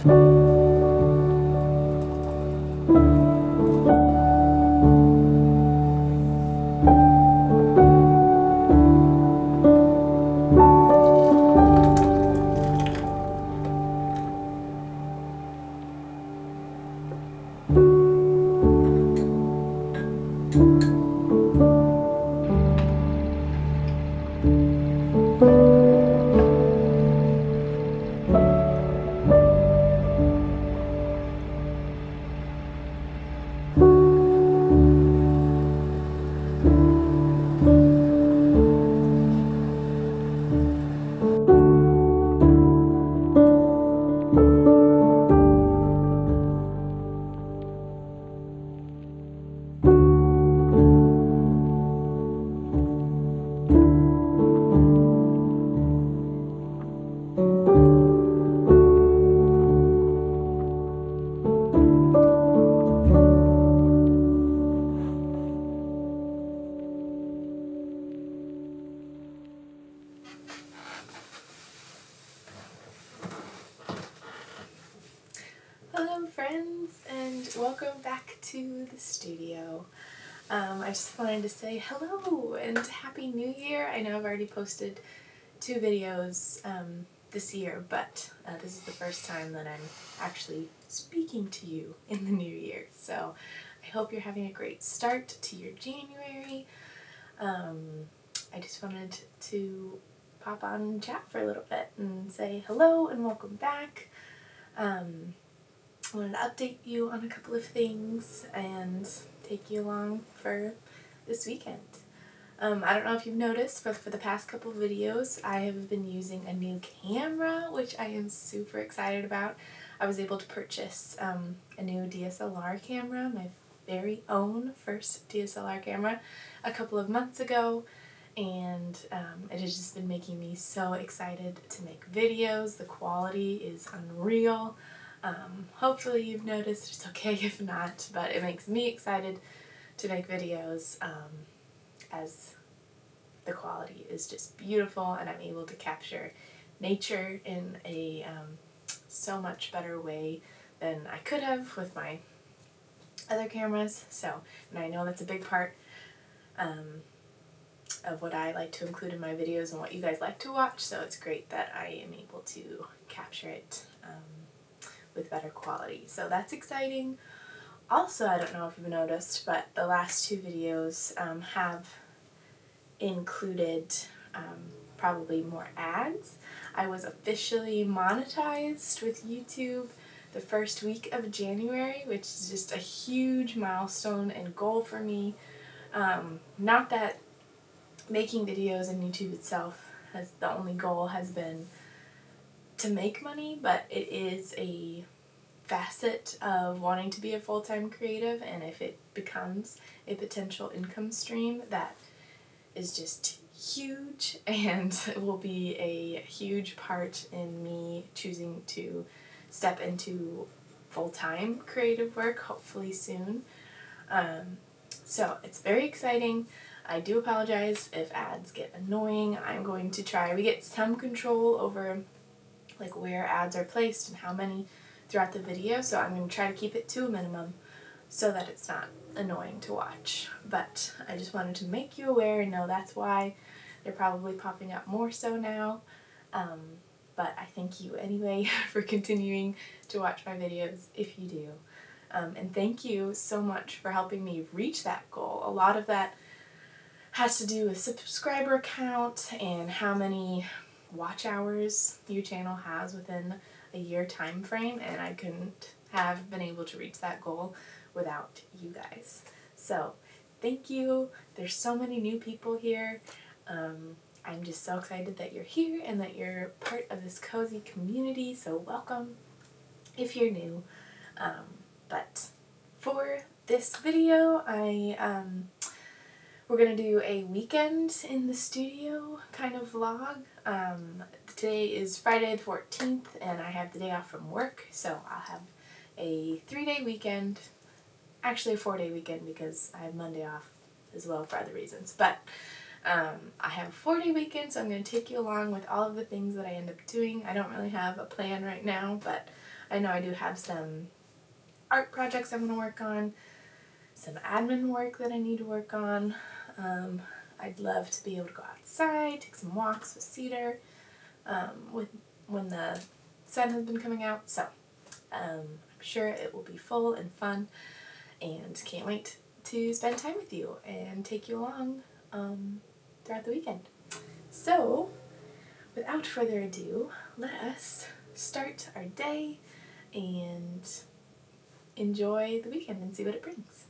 Hello friends, and welcome back to the studio. I just wanted to say hello and Happy New Year. I know I've already posted 2 videos this year, but this is the first time that I'm actually speaking to you in the new year. So I hope you're having a great start to your January. I just wanted to pop on and chat for a little bit and say hello and welcome back. I wanted to update you on a couple of things and take you along for this weekend. I don't know if you've noticed, but for the past couple of videos I have been using a new camera, which I am super excited about. I was able to purchase a new DSLR camera, my very own first DSLR camera, a couple of months ago, and it has just been making me so excited to make videos. The quality is unreal. Hopefully you've noticed. It's okay if not, but it makes me excited to make videos as the quality is just beautiful and I'm able to capture nature in a so much better way than I could have with my other cameras. So, and I know that's a big part of what I like to include in my videos and what you guys like to watch, so it's great that I am able to capture it with better quality. So that's exciting. Also, I don't know if you've noticed, but the last 2 videos have included probably more ads. I was officially monetized with YouTube the first week of January, which is just a huge milestone and goal for me. Not that making videos on YouTube itself has the only goal has been to make money, but it is a facet of wanting to be a full-time creative, and if it becomes a potential income stream, that is just huge and will be a huge part in me choosing to step into full-time creative work hopefully soon. So it's very exciting. I do apologize if ads get annoying. I'm going to try. We get some control over like where ads are placed and how many throughout the video, so I'm going to try to keep it to a minimum so that it's not annoying to watch. But I just wanted to make you aware and know that's why they're probably popping up more so now. But I thank you anyway for continuing to watch my videos if you do. And thank you so much for helping me reach that goal. A lot of that has to do with subscriber count and how many watch hours your channel has within a year time frame, and I couldn't have been able to reach that goal without you guys. So thank you. There's so many new people here. I'm just so excited that you're here and that you're part of this cozy community, so welcome if you're new. But for this video, we're going to do a weekend in the studio kind of vlog. Today is Friday the 14th and I have the day off from work, so I'll have a 3-day weekend, actually a 4-day weekend because I have Monday off as well for other reasons. But I have a 4-day weekend, so I'm going to take you along with all of the things that I end up doing. I don't really have a plan right now, but I know I do have some art projects I'm going to work on, some admin work that I need to work on. I'd love to be able to go outside, take some walks with Cedar when the sun has been coming out. So I'm sure it will be full and fun, and can't wait to spend time with you and take you along throughout the weekend. So without further ado, let us start our day and enjoy the weekend and see what it brings.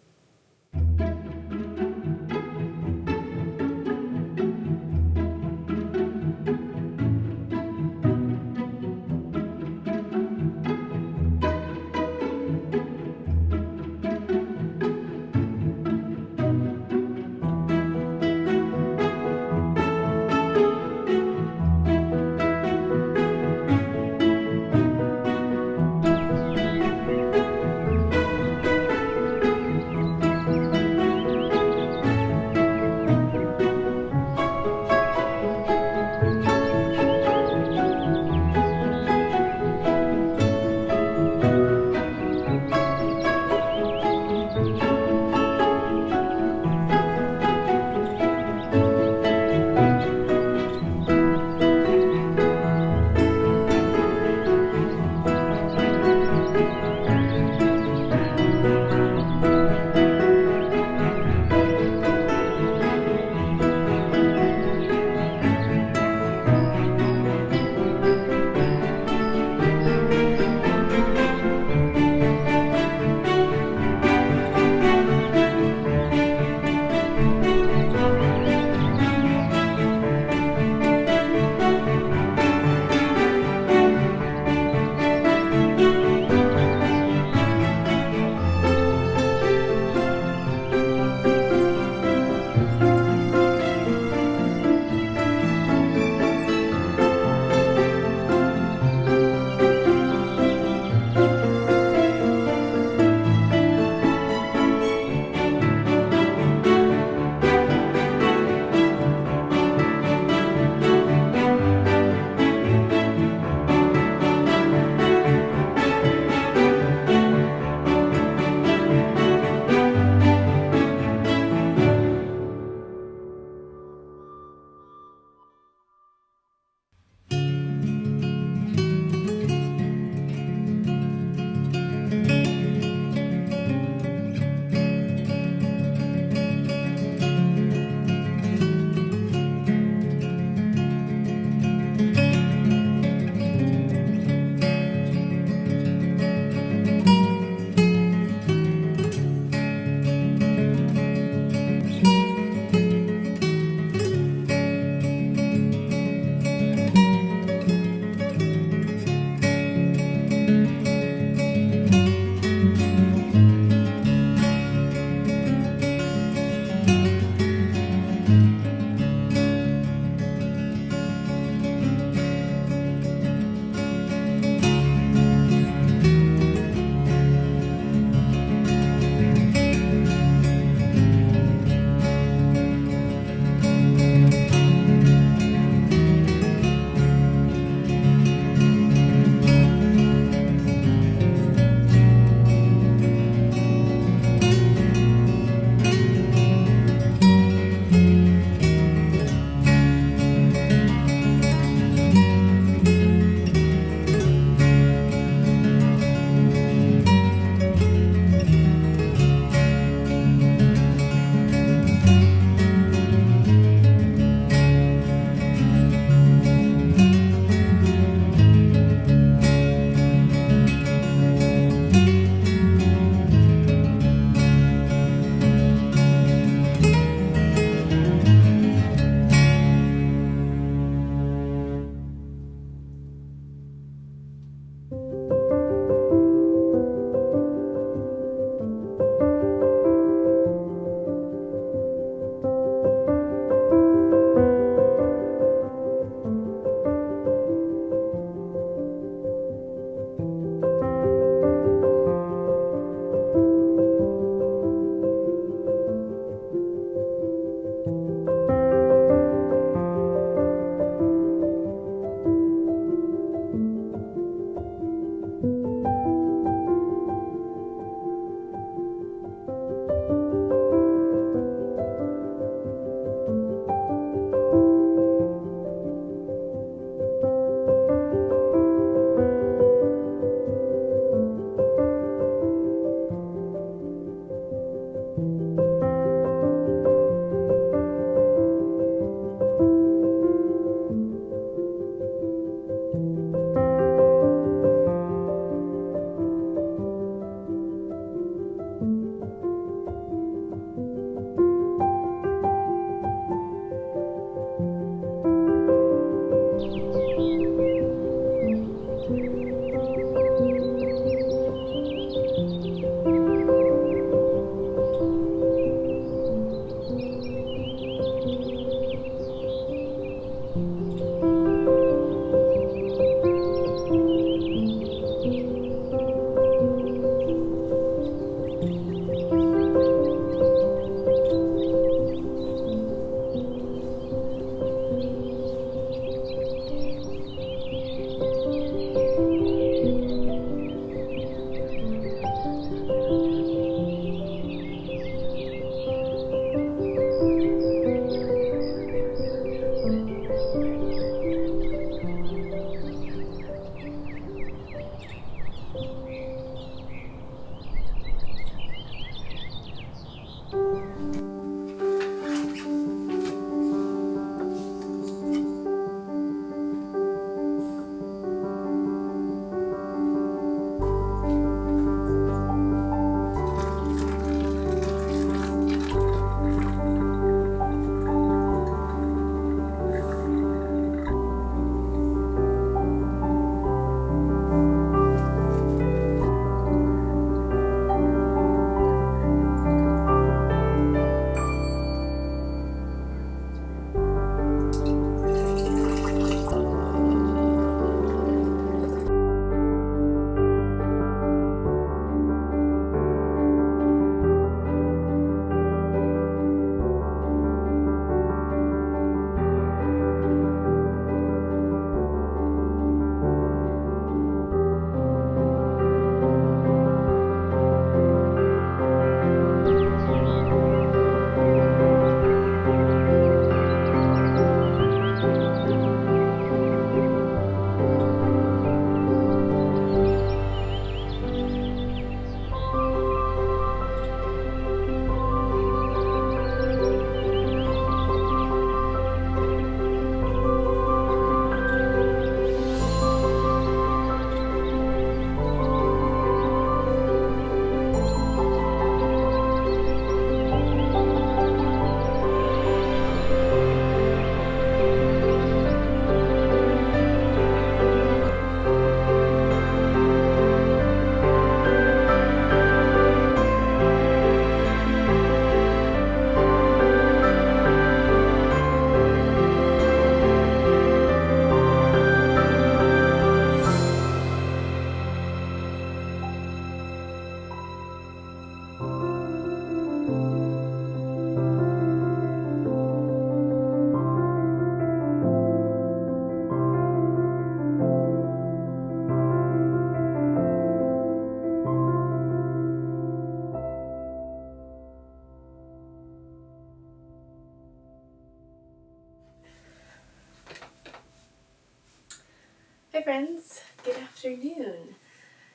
friends, good afternoon.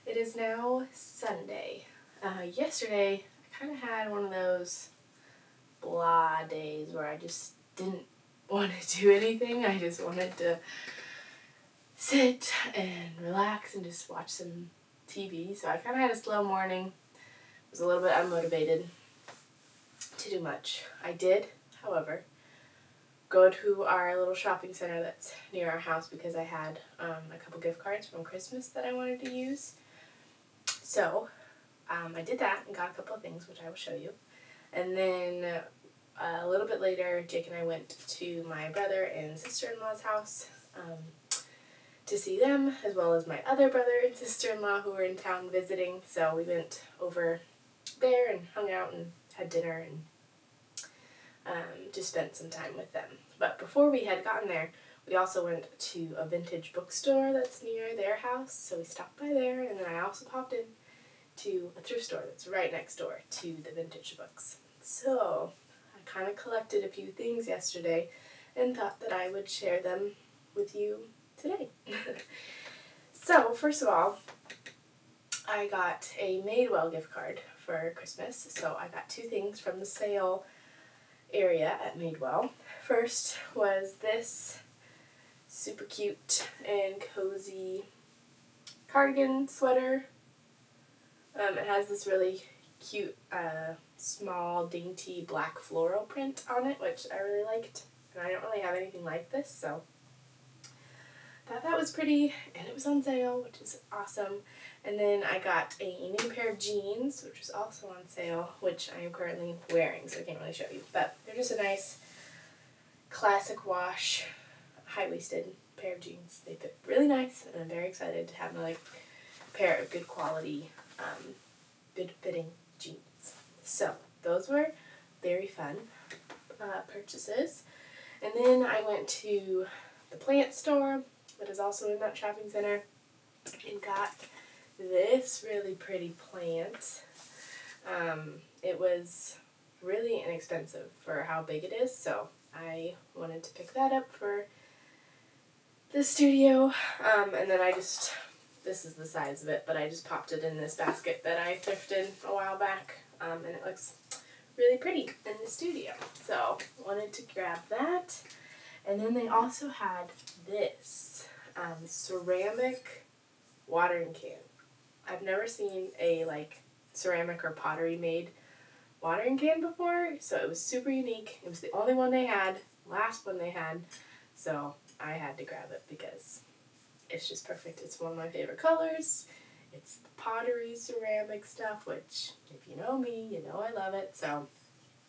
It is now Sunday. Yesterday I kind of had one of those blah days where I just didn't want to do anything. I just wanted to sit and relax and just watch some TV. So I kind of had a slow morning. Was a little bit unmotivated to do much. I did, however, go to our little shopping center that's near our house because I had a couple gift cards from Christmas that I wanted to use. So I did that and got a couple of things, which I will show you. And then a little bit later, Jake and I went to my brother and sister-in-law's house to see them, as well as my other brother and sister-in-law who were in town visiting. So we went over there and hung out and had dinner and just spent some time with them. But before we had gotten there, we also went to a vintage bookstore that's near their house, so we stopped by there, and then I also popped in to a thrift store that's right next door to the vintage books. So I kind of collected a few things yesterday and thought that I would share them with you today. So first of all, I got a Madewell gift card for Christmas, so I got two things from the sale area at Madewell. First was this super cute and cozy cardigan sweater. It has this really cute small dainty black floral print on it, which I really liked, and I don't really have anything like this, so thought that was pretty, and it was on sale, which is awesome. And then I got a new pair of jeans, which was also on sale, which I am currently wearing, so I can't really show you. But they're just a nice classic wash, high-waisted pair of jeans. They fit really nice, and I'm very excited to have another pair of good quality, good-fitting jeans. So those were very fun purchases. And then I went to the plant store that is also in that shopping center and got this really pretty plant. It was really inexpensive for how big it is, so I wanted to pick that up for the studio. And then this is the size of it, but I just popped it in this basket that I thrifted a while back, and it looks really pretty in the studio. So wanted to grab that. And then they also had this ceramic watering can. I've never seen a ceramic or pottery made watering can before, so it was super unique. It was the only one they had, last one they had, so I had to grab it because it's just perfect. It's one of my favorite colors. It's the pottery ceramic stuff, which if you know me, you know I love it. So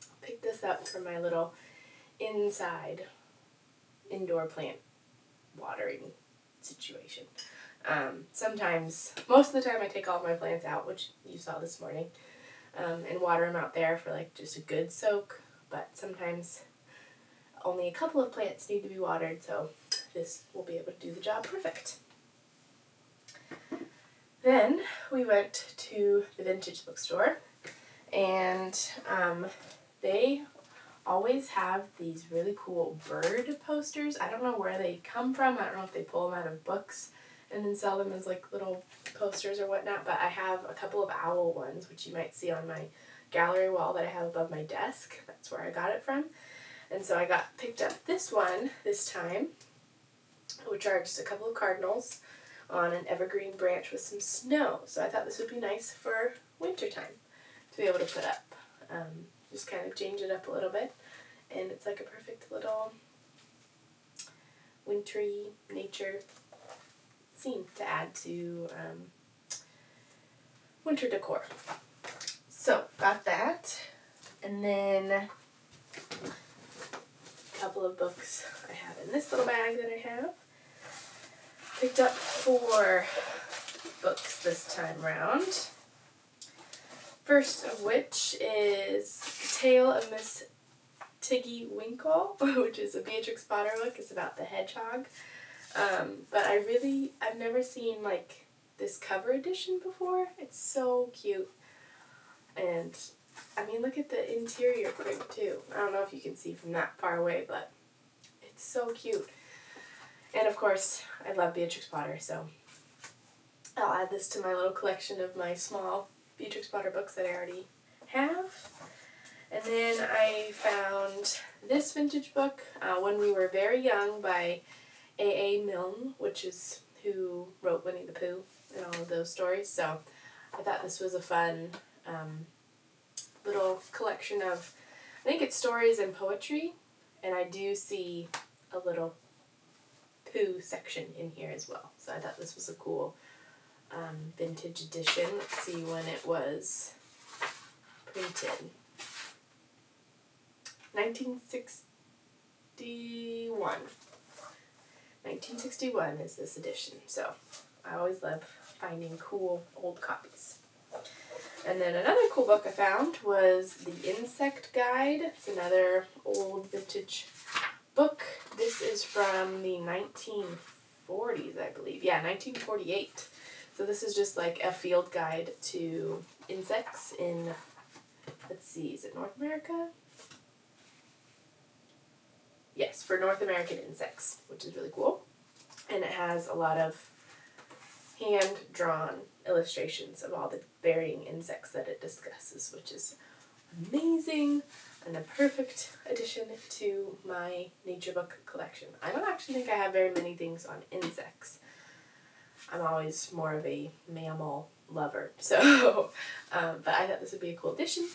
I picked this up for my little indoor plant watering situation. Sometimes, most of the time I take all of my plants out, which you saw this morning, and water them out there for just a good soak, but sometimes only a couple of plants need to be watered, so this will be able to do the job perfect. Then we went to the vintage bookstore, and they always have these really cool bird posters. I don't know where they come from. I don't know if they pull them out of books and then sell them as little posters or whatnot, but I have a couple of owl ones, which you might see on my gallery wall that I have above my desk. That's where I got it from. And so I picked up this one this time, which are just a couple of cardinals on an evergreen branch with some snow. So I thought this would be nice for wintertime to be able to put up. Just kind of change it up a little bit, and it's like a perfect little wintry nature scene to add to winter decor. So got that, and then a couple of books I have in this little bag that I have. Picked up 4 books this time round. First of which is Tale of Miss Tiggy Winkle, which is a Beatrix Potter book. It's about the hedgehog. But I've never seen this cover edition before. It's so cute. And I mean, look at the interior print too. I don't know if you can see from that far away, but it's so cute. And of course, I love Beatrix Potter, so I'll add this to my little collection of my small Beatrix Potter books that I already have. And then I found this vintage book, When We Were Very Young by A.A. Milne, which is who wrote Winnie the Pooh and all of those stories. So I thought this was a fun little collection of, I think it's stories and poetry, and I do see a little Pooh section in here as well. So I thought this was a cool vintage edition. Let's see when it was printed. 1961. 1961 is this edition. So I always love finding cool old copies. And then another cool book I found was The Insect Guide. It's another old vintage book. This is from the 1940s, I believe. Yeah, 1948. So this is just like a field guide to insects in, let's see, is it North America? Yes, for North American insects, which is really cool. And it has a lot of hand-drawn illustrations of all the varying insects that it discusses, which is amazing and a perfect addition to my nature book collection. I don't actually think I have very many things on insects. I'm always more of a mammal lover, so but I thought this would be a cool addition.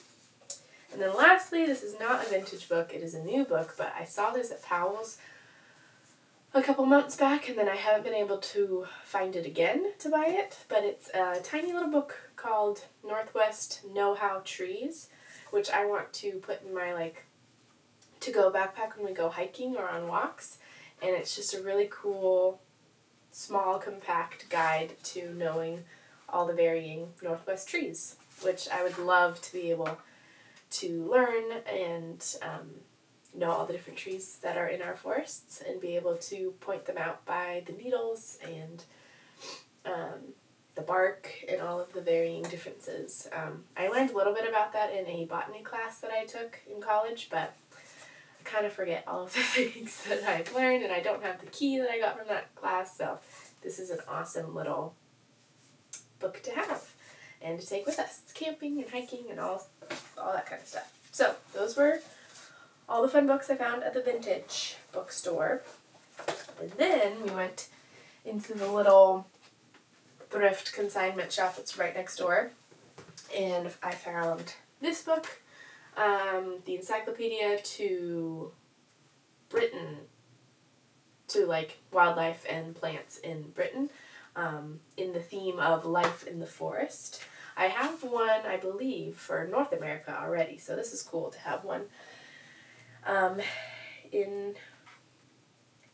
And then lastly, this is not a vintage book, it is a new book, but I saw this at Powell's a couple months back, and then I haven't been able to find it again to buy it, but it's a tiny little book called Northwest Know-How Trees, which I want to put in my, like, to-go backpack when we go hiking or on walks, and it's just a really cool, small, compact guide to knowing all the varying Northwest trees, which I would love to be able to learn and know all the different trees that are in our forests and be able to point them out by the needles and the bark and all of the varying differences. I learned a little bit about that in a botany class that I took in college, but I kind of forget all of the things that I've learned, and I don't have the key that I got from that class, so this is an awesome little book to have and to take with us. It's camping and hiking and all that kind of stuff. So those were all the fun books I found at the vintage bookstore. And then we went into the little thrift consignment shop that's right next door, and I found this book, the Encyclopedia to Britain, to like wildlife and plants in Britain, in the theme of life in the forest. I have one, I believe, for North America already, so this is cool to have one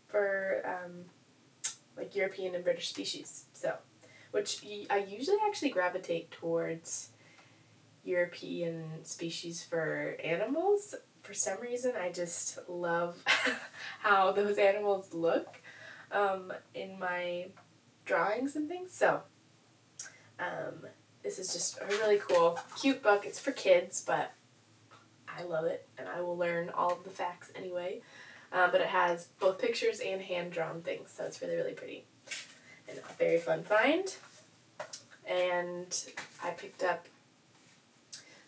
for like European and British species. So, which I usually actually gravitate towards European species for animals. For some reason, I just love how those animals look in my drawings and things. So, this is just a really cool, cute book. It's for kids, but I love it, and I will learn all of the facts anyway. But it has both pictures and hand-drawn things, so it's really, really pretty. And a very fun find. And I picked up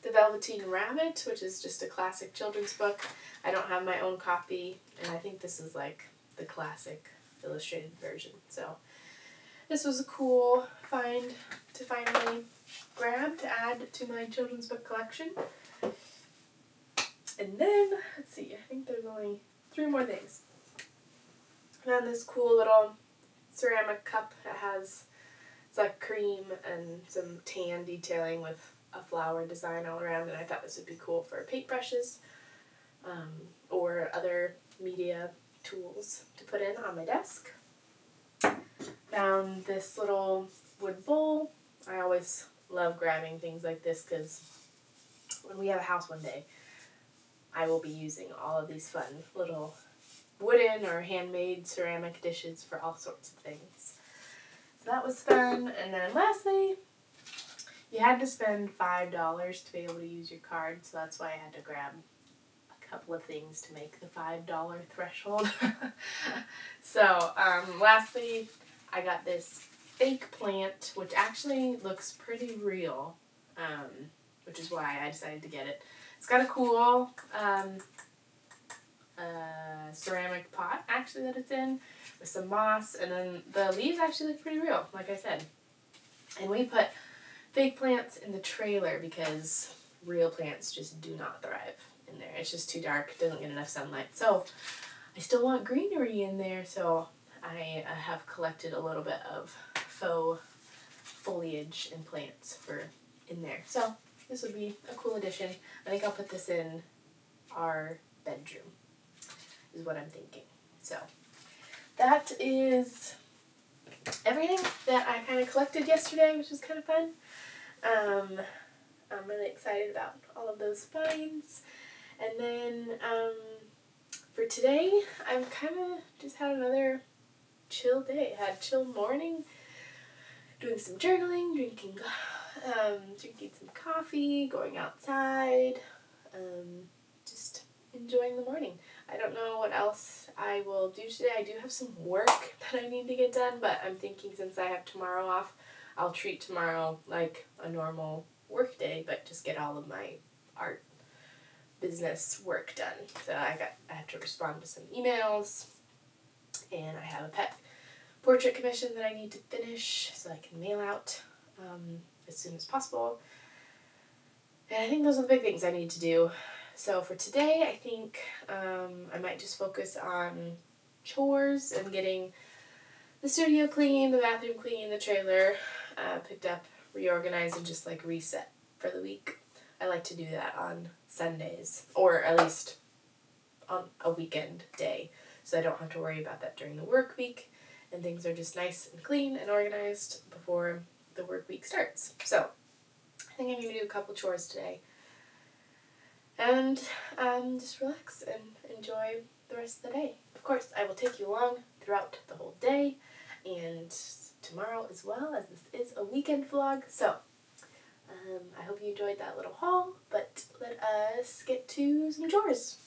The Velveteen Rabbit, which is just a classic children's book. I don't have my own copy, and I think this is like the classic illustrated version. So this was a cool find to finally grab to add to my children's book collection. And then, let's see, I think there's only 3 more things. I found this cool little ceramic cup that has, it's like cream and some tan detailing with a flower design all around, and I thought this would be cool for paintbrushes or other media tools to put in on my desk. Found this little wood bowl. I always love grabbing things like this because when we have a house one day, I will be using all of these fun little wooden or handmade ceramic dishes for all sorts of things. So that was fun. And then lastly, you had to spend $5 to be able to use your card, so that's why I had to grab a couple of things to make the $5 threshold. So, lastly, I got this fake plant, which actually looks pretty real, which is why I decided to get it. It's got a cool ceramic pot, actually, that it's in, with some moss, and then the leaves actually look pretty real, like I said. And we put fake plants in the trailer because real plants just do not thrive in there. It's just too dark, doesn't get enough sunlight. So I still want greenery in there, so I have collected a little bit of faux foliage and plants for in there. So this would be a cool addition. I think I'll put this in our bedroom, is what I'm thinking. So that is everything that I kind of collected yesterday, which was kind of fun. I'm really excited about all of those finds. And then for today, I've kind of just had another chill day. I had a chill morning, doing some journaling, drinking some coffee, going outside, just enjoying the morning. I don't know what else I will do today. I do have some work that I need to get done, but I'm thinking since I have tomorrow off, I'll treat tomorrow like a normal work day, but just get all of my art business work done. So I have to respond to some emails, and I have a pet portrait commission that I need to finish so I can mail out as soon as possible. And I think those are the big things I need to do. So for today, I think I might just focus on chores and getting the studio clean, the bathroom clean, the trailer picked up, reorganized, and just like reset for the week. I like to do that on Sundays, or at least on a weekend day, so I don't have to worry about that during the work week, and things are just nice and clean and organized before the work week starts. So I think I'm going to do a couple chores today and just relax and enjoy the rest of the day. Of course, I will take you along throughout the whole day and tomorrow as well, as this is a weekend vlog. So I hope you enjoyed that little haul, but let us get to some chores.